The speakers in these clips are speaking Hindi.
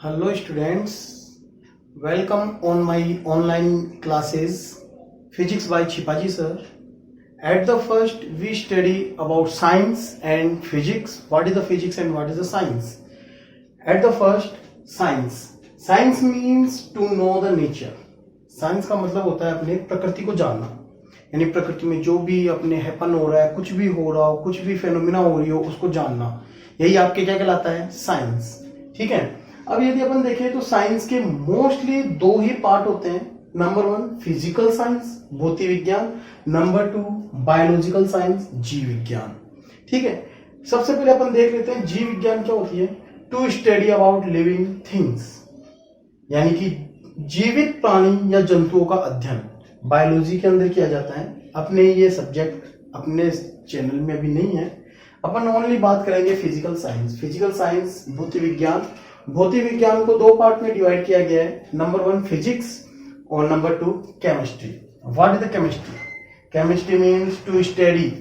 Hello students, welcome on my online classes Physics by Chipaji sir. At the first we study about science and physics. What is the physics and what is the science? At the first science. Science means to know the nature. Science का मतलब होता है अपने प्रकृति को जानना, यानी प्रकृति में जो भी अपने हैपन हो रहा है, कुछ भी हो रहा हो, कुछ भी फेनोमिना हो रही हो, उसको जानना, यही आपके क्या कहलाता है? साइंस। ठीक है। अब यदि अपन देखें तो साइंस के मोस्टली दो ही पार्ट होते हैं। नंबर 1 फिजिकल साइंस, भौतिक विज्ञान। नंबर 2 बायोलॉजिकल साइंस, जीव विज्ञान। ठीक है। सबसे पहले अपन देख लेते हैं जीव विज्ञान क्या होती है। To study about living things, यानी कि जीवित प्राणी या जंतुओं का अध्ययन बायोलॉजी के अंदर किया जाता है। अपने ये सब्जेक्ट अपने चैनल में अभी नहीं है, अपन ओनली बात करेंगे फिजिकल साइंस। फिजिकल साइंस भौतिक विज्ञान। भौतिक विज्ञान को दो पार्ट में डिवाइड किया गया है। नंबर 1 फिजिक्स और number 2 chemistry. What is the chemistry? Chemistry means to study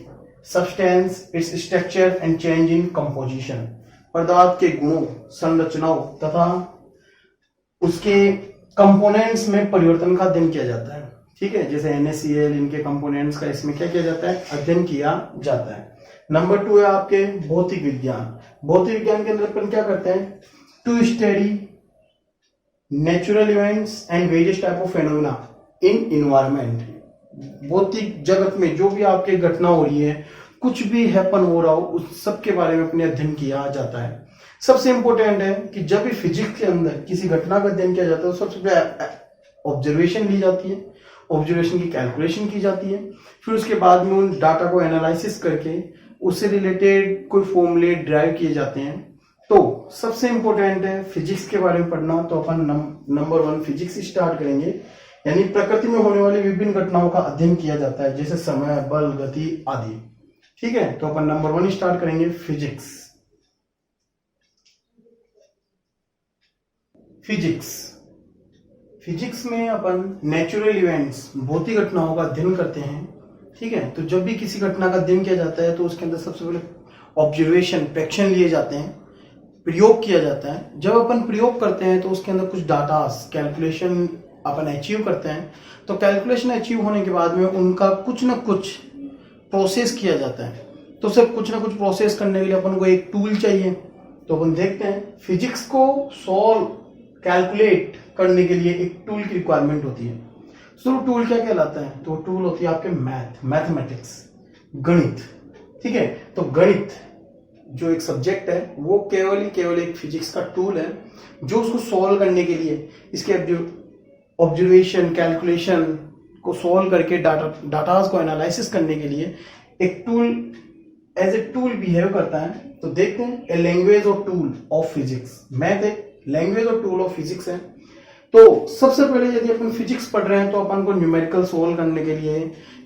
substance, its structure and change in composition. पदार्थ के गुणों, संरचनाओं तथा उसके कंपोनेंट्स में परिवर्तन का अध्ययन किया जाता है। ठीक है। जैसे NaCl, इनके कंपोनेंट्स का इसमें क्या किया जाता है? अध्ययन किया जाता है। नंबर 2 है आपके भौतिक विज्ञान। भौतिक विज्ञान के अंदर अपन क्या करते हैं? To study natural events and various type of phenomena in environment. भौतिक जगत में जो भी आपके घटना हो रही है, कुछ भी हैपन हो रहा हो, उस सब के बारे में अपने अध्ययन किया जाता है। सबसे इंपॉर्टेंट है कि जब भी फिजिक्स के अंदर किसी घटना का अध्ययन किया जाता है तो सबसे पहले ऑब्जर्वेशन ली जाती है, ऑब्जर्वेशन की कैलकुलेशन की जाती है, फिर उसके बाद में उन डाटा को एनालिसिस करके उससे रिलेटेड कोई फॉर्मूले ड्राइव किए जाते हैं। तो सबसे इंपॉर्टेंट है फिजिक्स के बारे में पढ़ना। तो अपन नंबर 1 फिजिक्स स्टार्ट करेंगे, यानी प्रकृति में होने वाली विभिन्न घटनाओं का अध्ययन किया जाता है, जैसे समय, बल, गति आदि। ठीक है। तो अपन नंबर 1 स्टार्ट करेंगे फिजिक्स। फिजिक्स में अपन नेचुरल इवेंट्स, भौतिक घटनाओं का अध्ययन करते हैं। ठीक है। तो जब भी किसी घटना का अध्ययन किया जाता है तो उसके अंदर सबसे पहले ऑब्जर्वेशन, प्रेक्षण लिए जाते हैं, प्रयोग किया जाता है। जब अपन प्रयोग करते हैं तो उसके अंदर कुछ डाटा, कैलकुलेशन अपन अचीव करते हैं। तो कैलकुलेशन अचीव होने के बाद में उनका कुछ ना कुछ प्रोसेस किया जाता है। तो सिर्फ कुछ ना कुछ प्रोसेस करने के लिए अपन को एक टूल चाहिए। तो अपन देखते हैं फिजिक्स को सॉल्व, कैलकुलेट करने के लिए एक टूल की रिक्वायरमेंट होती है। तो टूल क्या कहलाता है? तो टूल होती है आपके मैथमेटिक्स, गणित। ठीक है। तो गणित जो एक सब्जेक्ट है वो केवल एक फिजिक्स का टूल है जो उसको सॉल्व करने के लिए, इसके ऑब्जर्वेशन, कैलकुलेशन को सॉल्व करके डाटाज को एनालिसिस करने के लिए एक tool, as a tool behave करता है। तो देखते हैं ए लैंग्वेज और टूल ऑफ फिजिक्स। मैथ एक लैंग्वेज और टूल ऑफ फिजिक्स है। तो सबसे पहले यदि अपन फिजिक्स पढ़ रहे हैं तो अपन को न्यूमेरिकल सोल्व करने के लिए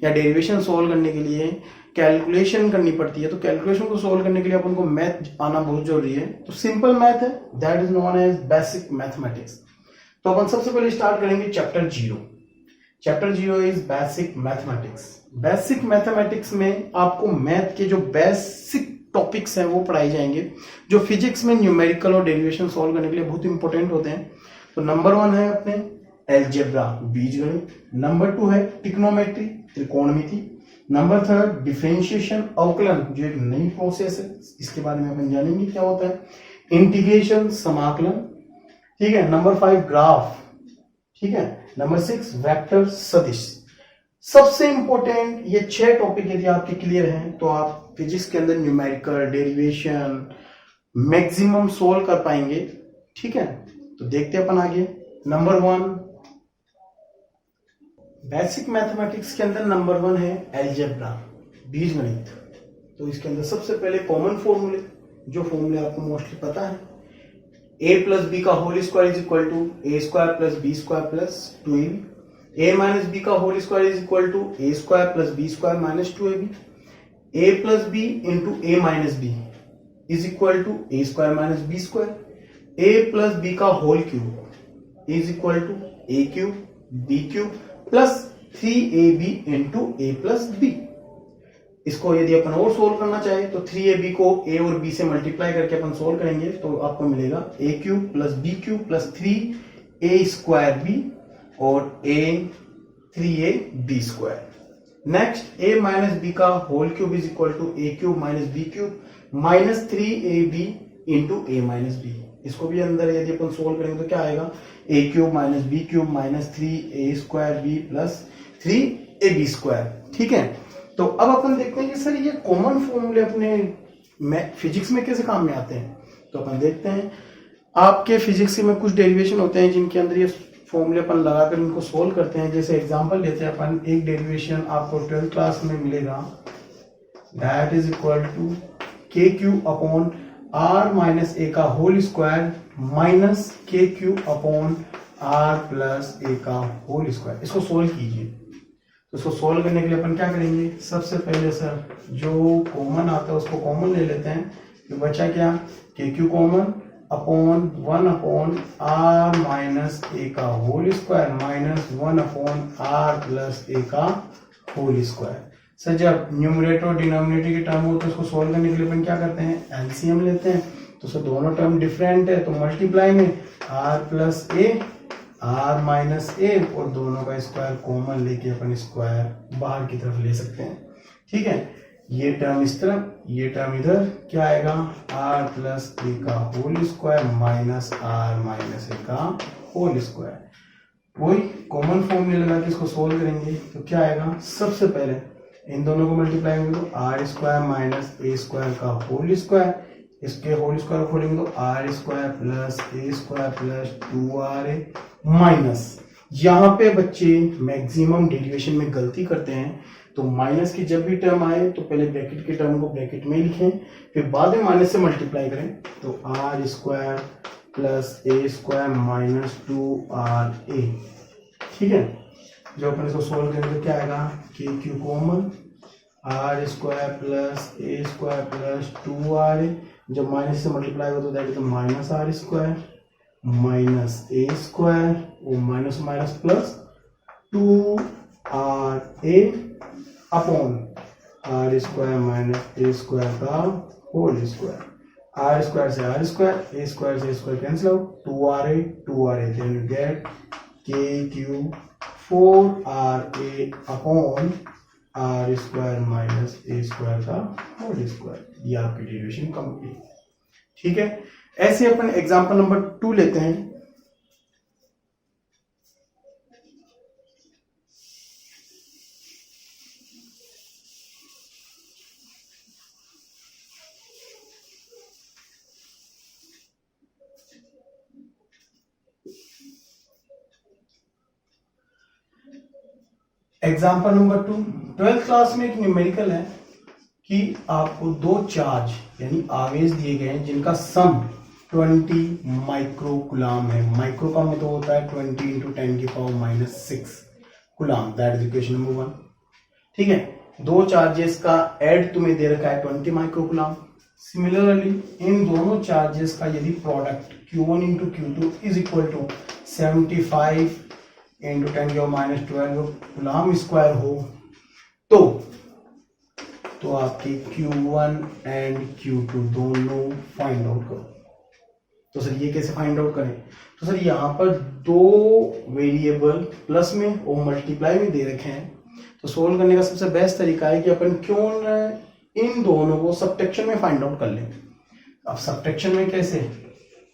या डेरिवेशन सोल्व करने के लिए कैलकुलेशन करनी पड़ती है। तो कैलकुलेशन को सोल्व करने के लिए अपन को मैथ आना बहुत जरूरी है। तो सिंपल मैथ है, that is known as basic mathematics. तो अपन सबसे पहले स्टार्ट करेंगे chapter 0। Chapter 0 is basic mathematics. Basic mathematics में आपको मैथ के जो बेसिक टॉपिक्स हैं वो पढ़ाए जाएंगे, जो फिजिक्स में न्यूमेरिकल और डेरिवेशन सोल्व करने के लिए बहुत इंपॉर्टेंट होते हैं। तो नंबर 1 है अपने एलजेब्रा, बीजगणित। नंबर 2 है ट्रिग्नोमेट्री, त्रिकोणमिति। नंबर 3 डिफरेंशिएशन, अवकलन, जो एक नई प्रोसेस है, इसके बारे में अपन जानेंगे क्या होता है। इंटीग्रेशन, समाकलन। ठीक है। Number 5 graph. ठीक है। नंबर 6 वेक्टर, सदिश। सबसे इंपॉर्टेंट ये 6 टॉपिक यदि आपके क्लियर हैं तो आप फिजिक्स के अंदर न्यूमेरिकल, डेरिवेशन मैक्सिमम सोल्व कर पाएंगे। ठीक है। तो देखते हैं अपन आगे। नंबर 1 बेसिक मैथमेटिक्स के अंदर नंबर 1 है एलजेब्रा, बीजगणित। तो इसके अंदर सबसे पहले कॉमन फॉर्मूले, जो फॉर्मूले आपको मोस्टली पता है, a प्लस बी का whole square is equal to A square plus B square plus 2ab। a minus B का whole square is equal to A square plus B square minus 2ab। a plus B into A minus B is equal to A square minus B square. a plus B का whole cube is equal to A cube B cube plus 3ab into A plus B. इसको यदि अपन और सोल्व करना चाहे तो 3ab को a और b से मल्टीप्लाई करके अपन सोल्व करेंगे तो आपको मिलेगा a cube plus b cube plus 3a square b और a 3ab square. Next a minus b का whole cube is equal to a cube minus b cube minus 3ab into a minus b। इसको भी अंदर यदि अपन सोल्व करेंगे तो क्या आएगा a cube minus b cube minus 3a square b plus 3ab square. ठीक है, तो अब अपन देखते हैं कि सर ये कॉमन फॉर्मूले अपने फिजिक्स में कैसे काम में आते हैं। तो अपन देखते हैं आपके फिजिक्स में कुछ डेरिवेशन होते हैं जिनके अंदर ये फॉर्मूले अपन लगाकर इनको सोल्व करते हैं। जैसे एग्जांपल लेते हैं अपन, एक डेरिवेशन आपको 12th क्लास में मिलेगा, दैट इज इक्वल टू के cube upon R minus A का होल स्क्वायर माइनस के cube upon R plus A का होल स्क्वायर। इसको सोल्व कीजिए। तो इसको सोल्व करने के लिए अपन क्या करेंगे, सबसे पहले सर जो कॉमन आता है उसको कॉमन ले लेते हैं। तो बचा क्या, K Q common upon 1 upon R minus A का whole square minus 1 upon R plus A का होल स्क्वायर। सर जब न्यूमरेटर और डिनोमिनेटर की टर्म हो तो इसको सोल्व करने के लिए अपन क्या करते हैं, एलसीएम लेते हैं। तो सर दोनों टर्म डिफरेंट है तो मल्टीप्लाई में R plus A R minus A और दोनों का स्क्वायर कॉमन लेके अपन स्क्वायर बाहर की तरफ ले सकते हैं। ठीक है, ये टर्म इस तरफ, ये टर्म इधर, क्या आएगा आर प्लस ए का whole square minus R minus A का होल स्क्वायर। वही कॉमन फॉर्म में लगा के इसको सोल्व करेंगे तो क्या आएगा, सबसे पहले इन दोनों को मल्टीप्लाई करेंगे तो आर स्क्वायर माइनस ए स्क्वायर का होल स्क्वायर, इसके होल स्क्वायर खोलेंगे तो आर स्क्वायर प्लस ए स्क्वायर प्लस 2r माइनस, यहाँ पे बच्चे मैक्सिमम डेरिवेशन में गलती करते हैं। तो माइनस की जब भी टर्म आए तो पहले ब्रैकेट की टर्म को ब्रैकेट में लिखें, फिर बाद में माइनस से मल्टीप्लाई करें। तो आर स्क्वायर प्लस ए स्क्वायर माइनस 2ra। ठीक है, जो अपन इसको सोल्व करेंगे तो क्या आएगा, K Q common R square plus ए स्क्वायर प्लस 2ra, जब माइनस से मल्टीप्लाई हो तो that is minus R square minus A square और minus minus plus 2ra upon R square minus ए स्क्वायर का होल स्क्वायर। आर स्क्वायर से आर स्क्वायर, ए स्क्वायर से square cancel out, 2ra then you get K cube 4ra upon R square minus A square का होल स्क्वायर। ये आपकी डेरिवेशन कंप्लीट। ठीक है, ऐसे अपन एग्जांपल नंबर 2 लेते हैं। एग्जाम्पल नंबर 2, 12th क्लास में एक न्यूमेरिकल है कि आपको दो चार्ज यानी आवेश दिए गए हैं जिनका सम 20 माइक्रो कुलाम है। माइक्रो का मतलब होता है 20 इंटू 10 की power minus 6 कुलाम, that is equation number 1। ठीक है, दो चार्जेस का एड तुम्हें दे रखा है 20 माइक्रो कुलाम। सिमिलरली इन दोनों चार्जेस का यदि product Q1 into Q2 is equal to 75 into 10 की पावर माइनस 12 कुलाम स्क्वायर हो तो आपके Q1 एंड Q2 दोनों फाइंड आउट करो। तो सर ये कैसे फाइंड आउट करें, तो सर यहाँ पर दो वेरिएबल प्लस में और मल्टीप्लाई में दे रखे हैं। तो सोल्व करने का सबसे बेस्ट तरीका है कि अपन क्यों न इन दोनों को सब्ट्रैक्शन में फाइंड आउट कर लें। अब सब्ट्रैक्शन में कैसे,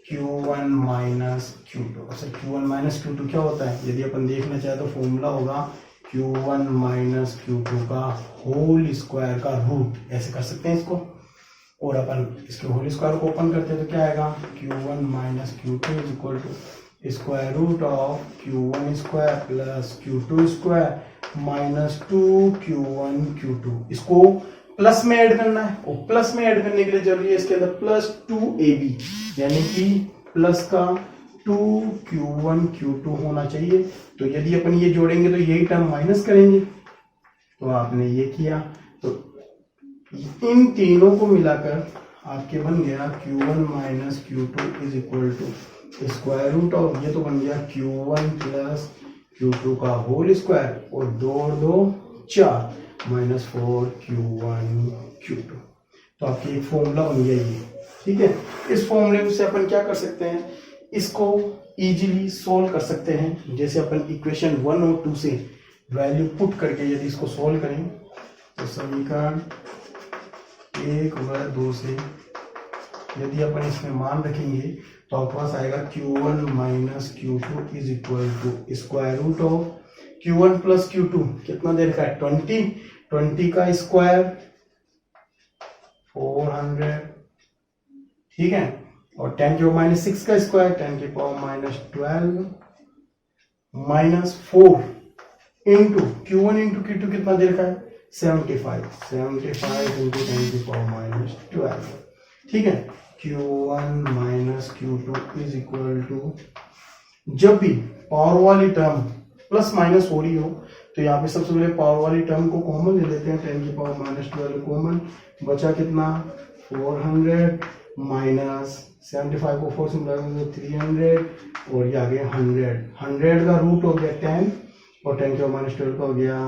Q1 minus Q2। Sir Q1 minus Q2 क्या होता है, यदि अपन देखना चाहे तो फॉर्मूला होगा Q1 माइनस Q2 का होल स्क्वायर का रूट, ऐसे कर सकते हैं इसको। और अपन इसके होल स्क्वायर को ओपन करते हैं तो क्या आएगा, Q1 minus Q2 is equal to square root of Q1 square plus Q2 square minus 2Q1 Q2। इसको प्लस में ऐड करना है और प्लस में ऐड करने के लिए जरूरी है इसके अंदर प्लस 2ab यानी कि प्लस का 2Q1 Q2 होना चाहिए। तो यदि अपन ये जोड़ेंगे तो यही टर्म माइनस करेंगे, तो आपने ये किया तो इन तीनों को मिलाकर आपके बन गया Q1 minus Q2 is equal to square root of, ये तो बन गया Q1 प्लस Q2 का होल स्क्वायर और 2 और 2 4 माइनस 4Q1 Q2। तो आपकी एक फॉर्मूला बन गया ये, ठीक है। इस फॉर्मूले से अपन क्या कर सकते हैं, इसको इजीली सोल्व कर सकते हैं। जैसे अपन इक्वेशन 1 और 2 से वैल्यू पुट करके यदि इसको सोल्व करें तो समीकरण 1 व 2 से यदि अपन इसमें मान रखेंगे तो आपके पास आएगा Q1 minus Q2 is equal to square root of Q1 plus Q2 कितना दे रखा है 20 का स्क्वायर 400, ठीक है, और 10 की पावर माइनस 6 का स्क्वायर 10 की power minus 12 minus 4 into Q1 into Q2 कितना दे रखा है 75 इंटू 10 की पावर माइनस 12, ठीक है। Q1 minus Q2 is equal to, जब भी पावर वाली टर्म प्लस माइनस हो रही हो तो यहाँ पे सबसे पहले पावर वाली टर्म को कॉमन ले लेते हैं, 10 की पावर माइनस 12 कॉमन, बचा कितना 400 माइनस 75 को 4 से मिलाएंगे तो 300 और ये आ गया 100 का रूट हो गया 10 और 10 की पावर माइनस 12 का हो गया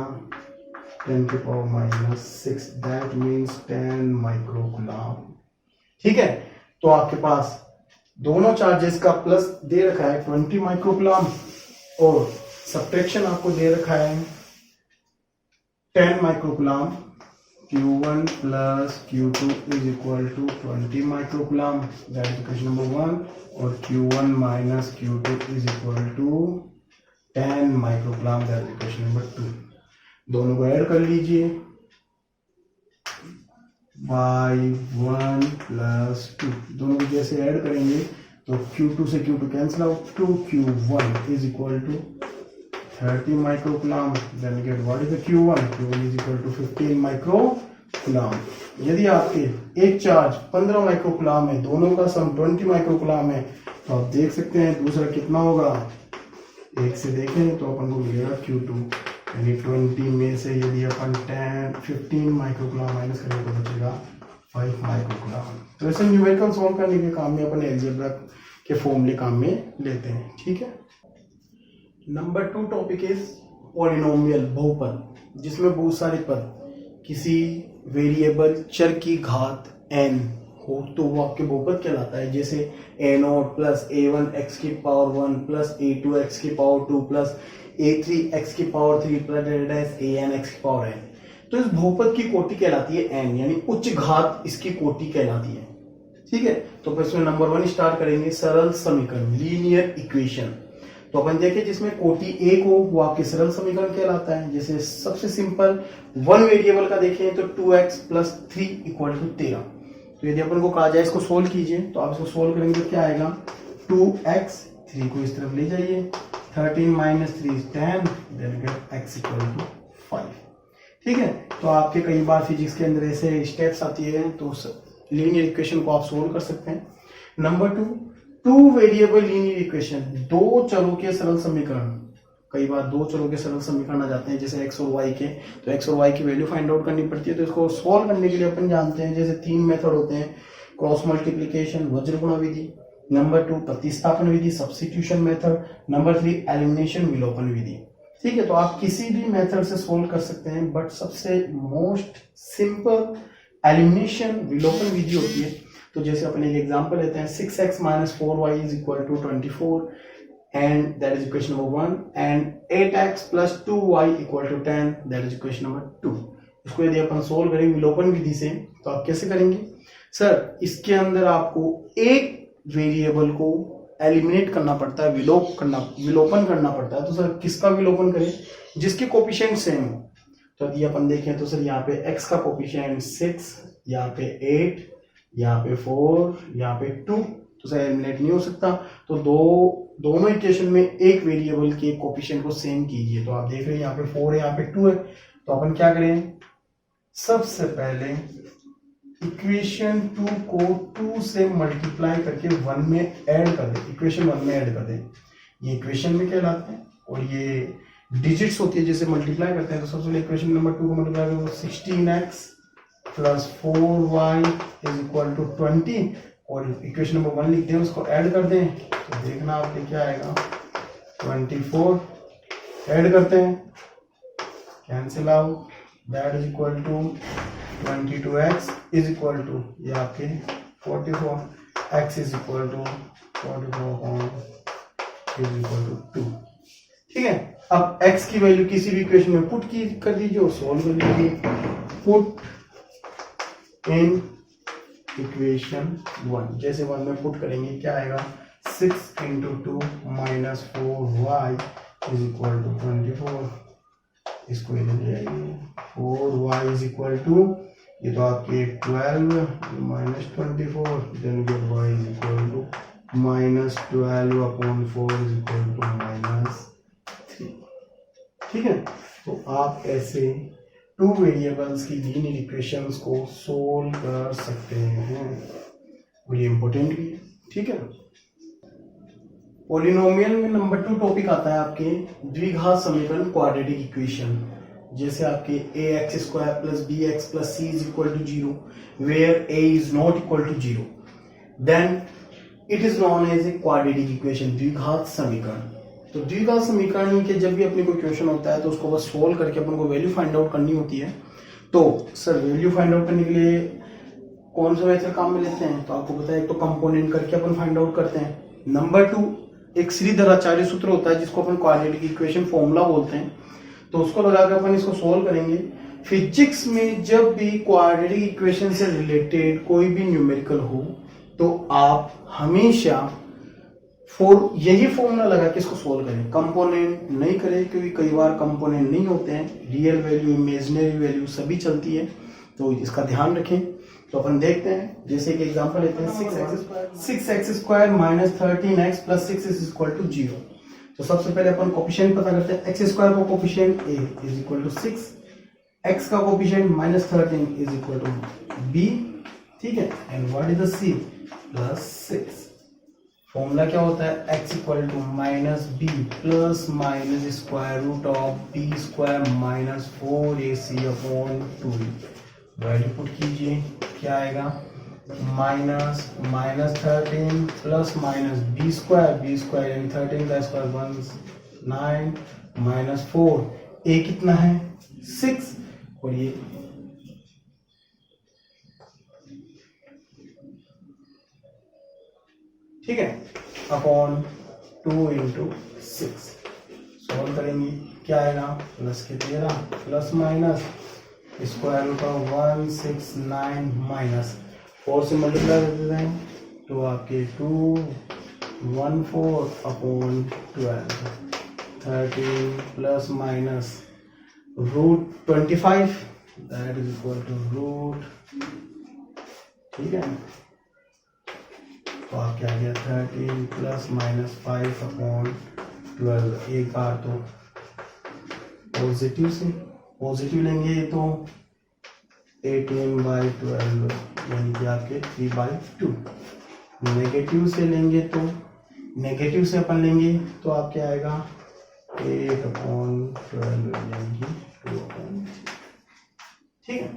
10 की power minus 6, that means 10 microcoulomb, ठीक है। तो आपके पास दोनों चार्जेस का प्लस दे रखा है 20 माइक्रोकूलम और सब्ट्रैक्शन आपको दे रखा है 10 microcoulomb. Q1 plus Q2 is equal to 20 microcoulomb, that is equation number 1, और Q1 minus Q2 is equal to 10 microcoulomb, that is equation number 2। दोनों को ऐड कर लीजिए, y1 प्लस 2, दोनों को जैसे ऐड करेंगे तो Q2 से Q2 cancel out, 2Q1 is equal to 30 microcoulomb, then get what is the Q1 is equal to 15 microcoulomb. यदि आपके एक चार्ज 15 माइक्रोकूलम है, दोनों का सम 20 माइक्रोकूलम है, तो आप देख सकते हैं दूसरा कितना होगा, एक से देखें तो अपन को मिलेगा Q2, यानी 20 में से यदि अपन 15 माइक्रोकूलम माइनस करें तो बचेगा 5 माइक्रोकूलम। तो ऐसे न्यूमेरिकल सॉल्व करने के काम में अपन अलजेब्रा के फॉर्मूले काम में लेते हैं, ठीक है। नंबर 2 टॉपिक इज पॉलिनोमियल, बहुपद, जिसमें बहुत सारे पद किसी वेरिएबल चर की घात n हो तो वो आपके बहुपद कहलाता है। जैसे a0 प्लस a1 x की पावर 1 प्लस a2 x की पावर 2 प्लस a3 x की पावर 3 प्लस an x की पावर n। तो इस बहुपद की कोटि कहलाती है n, यानी उच्च घात इसकी कोटि कहलाती है, ठीक है। तो फिर इसमें नंबर 1 स्टार्ट करेंगे, सरल समीकरण, लीनियर इक्वेशन। तो अपन देखें जिसमें कोटि 1 हो वो आपके सरल समीकरण कहलाता है। जैसे सबसे सिंपल 1 वेरिएबल का देखें तो 2x प्लस 3 इक्वल टू 13। तो यदि अपन को कहा जाए इसको सोल्व कीजिए तो आप इसको सोल्व करेंगे तो क्या आएगा, 2x, 3 को इस तरफ ले जाइए, 13 minus 3 is 10, then get x equal to 5, ठीक है। तो आपके कई बार फिजिक्स के अंदर ऐसे स्टेप्स आती है तो लीनियर इक्वेशन को आप सोल्व कर सकते हैं। नंबर 2 वेरिएबल लीनियर इक्वेशन, 2 चरों के सरल समीकरण। कई बार 2 चरों के सरल समीकरण आ जाते हैं जैसे x और y के, तो x और y की वैल्यू फाइंड आउट करनी पड़ती है। तो इसको सॉल्व करने के लिए अपन जानते हैं जैसे 3 मेथड होते हैं, क्रॉस मल्टीप्लीकेशन, वज्रगुणा विधि, नंबर 2 प्रतिस्थापन विधि, सब्स्टिट्यूशन मेथड, नंबर 3 एलिमिनेशन विलोपन विधि, ठीक है। तो आप किसी भी मेथड से सोल्व कर सकते हैं, बट सबसे मोस्ट सिंपल एलिमिनेशन विलोपन विधि होती है। तो जैसे अपन एक एग्जांपल लेते हैं, 6x minus 4y is equal to 24 and that is equation number 1, and 8x plus 2y equal to 10, that is equation number 2। इसको यदि अपन सोल्व करेंगे विलोपन विधि से तो आप कैसे करेंगे, सर इसके अंदर आपको एक वेरिएबल को एलिमिनेट करना पड़ता है, विलोपन करना पड़ता है। तो सर किसका विलोपन करें, जिसके कोफिशिएंट सेम हो। तो यदि अपन देखें तो सर यहाँ पे x का कोफिशिएंट 6, यहाँ पे 8, यहाँ पे 4, यहाँ पे 2, तो सर एलिमिनेट नहीं हो सकता। तो दोनों इक्वेशन में एक वेरिएबल के कोफिशिएंट को सेम कीजिए। तो आप देख रहे हैं यहाँ पे 4 है, यहाँ पे 2 है, तो अपन क्या करें, सबसे पहले इक्वेशन 2 को 2 से मल्टीप्लाई करके 1 में ऐड कर दें, इक्वेशन 1 में ऐड कर दें। ये इक्वेशन में कहलाते हैं और ये डिजिट्स होती है, जैसे मल्टीप्लाई करते हैं। तो सबसे पहले इक्वेशन नंबर 2 को मल्टीप्लाई करें, 16x plus 4y is equal to 20, और इक्वेशन नंबर 1 लिखते हैं उसको ऐड कर दें। तो देखना आपके क्या आएगा, 24 ऐड करते हैं, cancel out, that is equal to 22x is equal to ये आपके 44, x is equal to 44 is equal to 2। ठीक है, अब x की वैल्यू किसी भी इक्वेशन में पुट की कर दीजिए और सोल्व कर लीजिए। पुट इन इक्वेशन 1, जैसे 1 में पुट करेंगे क्या आएगा, 6 into 2 minus 4y is equal to 24। इसको इधर ले आइए, 4y इज इक्वल टू ये तो आपके 12 minus 24, then get y is equal to minus 12 upon 4 is equal to minus 3। ठीक है, तो आप ऐसे 2 वेरिएबल्स की लीनियर इक्वेशंस को सोल्व कर सकते हैं, और ये इंपॉर्टेंट भी है। ठीक है, पॉलिनोमियल में नंबर 2 टॉपिक आता है आपके द्विघात समीकरण, क्वाड्रेटिक इक्वेशन। जैसे आपके ax square plus bx plus c is equal to 0 where a is not equal to 0, then it is known as a quadratic equation, द्विघात समीकरण। तो द्विघात समीकरण के जब भी अपने कोई क्वेश्चन होता है तो उसको बस सोल्व करके अपन को वैल्यू फाइंड आउट करनी होती है। तो सर वैल्यू फाइंड आउट करने के लिए कौन सा मेथड काम में लेते हैं, तो आपको पता है एक तो कंपोनेंट करके अपन फाइंड आउट करते हैं। नंबर 2 एक श्रीधराचार्य सूत्र होता है जिसको अपन क्वाड्रेटिक इक्वेशन फॉर्मूला बोलते हैं, तो उसको लगाकर अपन इसको सोल्व करेंगे। फिजिक्स में जब भी क्वाड्रेटिक इक्वेशन से रिलेटेड कोई भी न्यूमेरिकल हो तो आप हमेशा यही फॉर्मूला लगा के इसको सोल्व करें, कंपोनेंट नहीं करें, क्योंकि कई बार कंपोनेंट नहीं होते हैं, रियल वैल्यू इमेजिनरी वैल्यू सभी चलती है, तो इसका ध्यान रखें। तो अपन देखते हैं, जैसे कि एग्जांपल लेते हैं 6x square minus 13x plus 6 is equal to 0। तो सबसे पहले अपन कोफिशिएंट पता करते हैं। x स्क्वायर का coefficient a is equal to 6, x का coefficient minus 13 is equal to b। ठीक है, and what is the c plus 6। Formula क्या होता है, x equal to minus B plus minus square root of B square minus 4ac upon 2। Value put कीजिए, क्या आएगा, minus 13 plus minus B square यानी 13 का स्क्वायर 9 माइनस 4, ए कितना है 6, और ये ठीक है अपॉन 2 इंटू 6। सॉल्व करेंगे क्या आएगा, प्लस के 13 plus minus square root of 169 minus 4 से मल्टीप्लाई कर देते हैं तो आपके 214 upon 12, 13 plus minus root 25 that is equal to root. ठीक है, तो आपके आ गया 13 प्लस माइनस 5 अपॉन 12। एक बार तो पॉजिटिव लेंगे तो 18/12 यानी कि आपके 3/2। नेगेटिव से लेंगे तो नेगेटिव से अपन लेंगे तो आपके आएगा 8/12 यानी कि 2/3। ठीक है,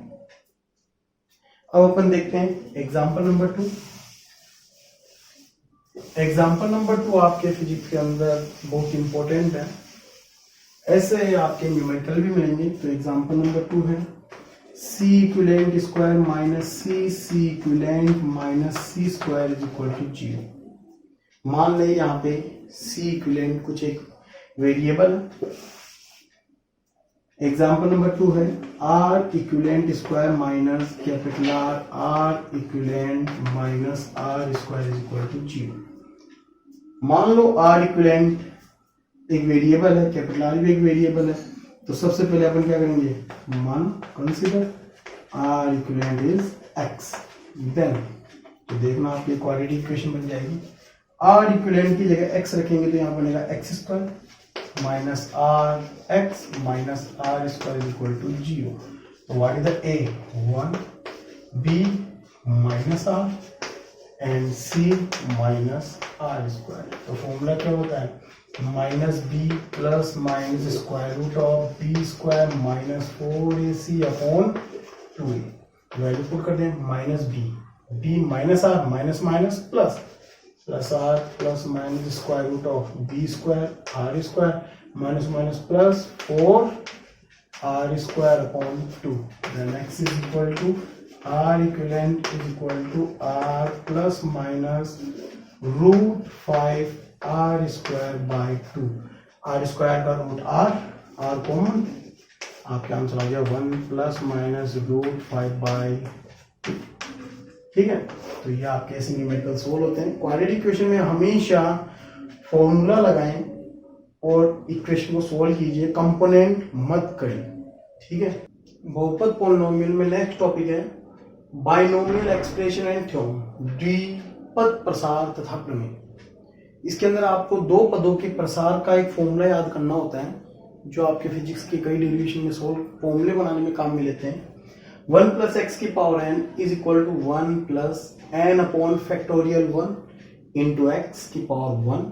अब अपन देखते हैं एग्जाम्पल नंबर 2। एग्जाम्पल नंबर 2 आपके फिजिक्स के अंदर बहुत इंपॉर्टेंट है, ऐसे आपके न्यूमेरिकल भी मिलेंगे। तो एग्जाम्पल नंबर 2 है c equivalent square minus c equivalent minus c square is equal to 0। मान ले यहाँ पे c इक्विवेलेंट कुछ एक वेरिएबल है। एग्जाम्पल नंबर 2 है r equivalent square minus capital R equivalent minus r square is equal to 0। मान लो r इक्विवेलेंट एक वेरिएबल है, कैपिटल R भी एक वेरिएबल है, तो सबसे पहले अपन क्या करेंगे, मान consider r equivalent is x। Then तो देखना आपकी क्वाड्रेटिक इक्वेशन बन जाएगी। r इक्विवेलेंट की जगह x रखेंगे तो यहाँ बनेगा x square minus r x minus r square is equal to 0। तो what is the a 1, b minus r and c minus r square. तो फॉर्मूला क्या होता है, minus B plus minus square root of B square minus 4ac upon 2a। Value put कर दें, minus B minus R minus minus plus plus R plus minus square root of B square R square minus minus plus 4 r square upon 2, then x is equal to r equivalent is equal to r plus minus root 5 r square by 2, r square का रूट r कॉमन, आपके आंसर आ गया 1 प्लस माइनस रूट 5 बाई 2। ठीक है, तो ये आपके ऐसे न्यूमेरिकल सोल्व होते हैं। क्वाड्रेटिक इक्वेशन में हमेशा फॉर्मूला लगाएं और इक्वेशन को सोल्व कीजिए, कंपोनेंट मत करें। ठीक है, बहुपद पॉलिनोमियल में नेक्स्ट टॉपिक है बाइनोमियल एक्सप्रेशन एंड थ्योरम, द्विपद प्रसार तथा प्रमेय। इसके अंदर आपको दो पदों के प्रसार का एक फॉर्मूला याद करना होता है, जो आपके फिजिक्स के कई डेरिवेशन में सोल्व फॉर्मूले बनाने में काम में लेते हैं। 1 प्लस एक्स की power n is equal to 1 plus n upon factorial 1 into X की power 1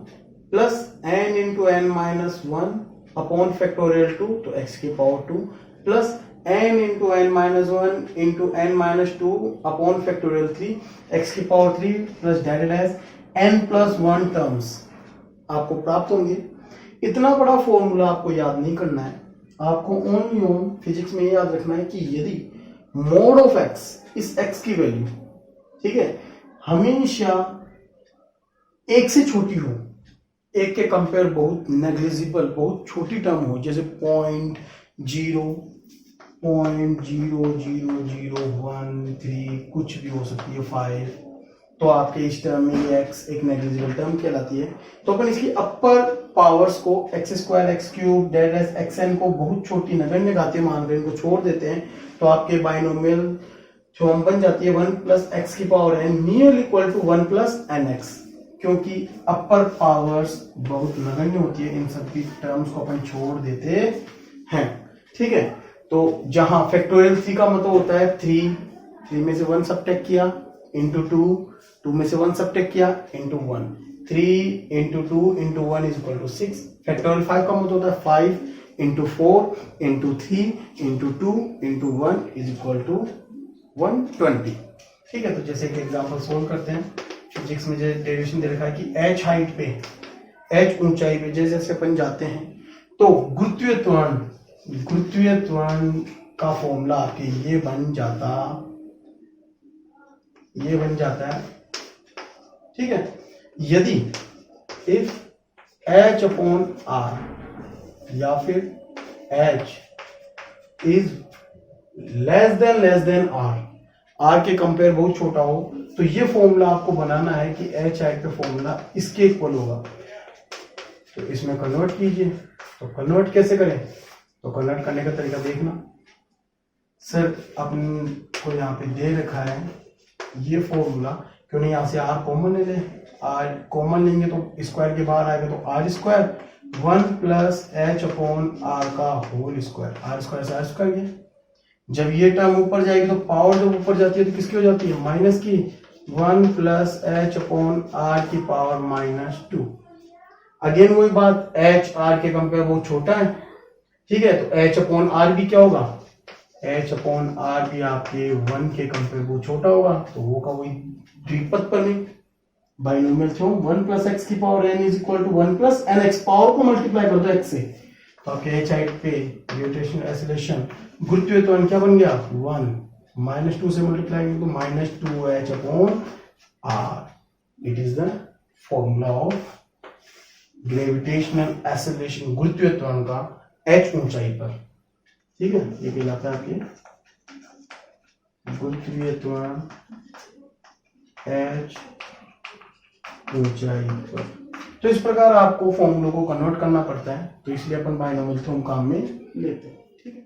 plus n into n minus 1 upon factorial 2 तो x की power 2 plus n into n minus 1 into n minus 2 upon factorial 3 x की power 3 plus direct as n plus 1 terms आपको प्राप्त होंगे। इतना बड़ा फॉर्मूला आपको याद नहीं करना है, आपको ओनली ऑन फिजिक्स में याद रखना है कि यदि मोड ऑफ एक्स इस एक्स की वैल्यू, ठीक है, हमेशा एक से छोटी हो, एक के कंपेयर बहुत नेग्लिजिबल, बहुत छोटी टर्म हो, जैसे 0.00001 कुछ भी हो सकती है 5, तो आपके इस टर्म में ये एक्स एक नेग्लिजिबल टर्म कहलाती है। तो अपन इसकी अपर पावर्स को एक्स स्क्वायर एक्स क्यूब डेड एस एक्स एन को बहुत छोटी नगण्य घातीय मानकर इनको छोड़ देते हैं, तो आपके बाइनोमियल थ्योरम बन जाती है 1 प्लस एक्स की power N near equal to 1 plus N X, क्योंकि अपर पावर्स बहुत नगण्य होती है, इन सभी टर्म्स को अपन छोड़ देते हैं। ठीक है, तो जहां फैक्टोरियल 3 का मतलब होता है 3 में से 1 सब्ट्रैक्ट किया इंटू 2 में से 1 सब्ट्रैक्ट किया into 1, 3 into 2 into 1 is equal to 6। Factorial 5 का मतलब होता है 5 into 4 into 3 into 2 into 1 is equal to 120। ठीक है, तो जैसे कि एग्जांपल सोल्व करते हैं। फिजिक्स में जो डेरिवेशन दे रखा है कि h हाइट पे, h ऊंचाई पे जैसे जैसे अपन जाते हैं तो गुरुत्वीय त्वरण का फॉर्मूला आपके ये बन जाता है। ठीक है, यदि इफ h अपॉन r या फिर h is less than r के कंपेयर बहुत छोटा हो, तो ये फॉर्मूला आपको बनाना है कि h हाइट पे फॉर्मूला इसके इक्वल होगा, तो इसमें कन्वर्ट कीजिए। तो कन्वर्ट कैसे करें, तो कन्वर्ट करने का तरीका देखना। सर अपन को यहाँ पे दे रखा है ये फॉर्मूला, क्यों नहीं यहाँ से r कॉमन ले लें, r कॉमन लेंगे तो स्क्वायर के बाहर आएगा तो r square 1 plus h upon r का होल स्क्वायर, r स्क्वायर से r स्क्वायर गया। जब ये टर्म ऊपर जाएगी तो पावर जब ऊपर जाती है तो किसकी हो जाती है, माइनस की, 1 प्लस h अपॉन r की पावर माइनस 2। अगेन वही बात, h r के कंपेयर बहुत छोटा है। ठीक है, तो h अपॉन r भी क्या होगा, h अपॉन r भी आपके 1 के कंपेयर बहुत छोटा होगा, तो वो का वही द्विपद प्रमेय बाइनोमियल थ्योरम 1 प्लस एक्स की power n is equal to 1 plus N X, power को मल्टीप्लाई कर दो x से, तो आपके h हाइट पे ग्रेविटेशनल एक्सीलरेशन गुरुत्वीय त्वरण क्या बन गया 1, माइनस 2 से मल्टीप्लाई करेंगे तो minus 2h upon r। It is the formula of gravitational acceleration, गुरुत्वीय त्वरण का h ऊंचाई पर। ठीक है, ये कहलाता है आपके गुरुत्वीय त्वरण h ऊंचाई पर। तो इस प्रकार आपको फॉर्मूलों को कन्वर्ट करना पड़ता है, तो इसलिए अपन बाइनोमियल थ्योरम काम में लेते हैं। ठीक है।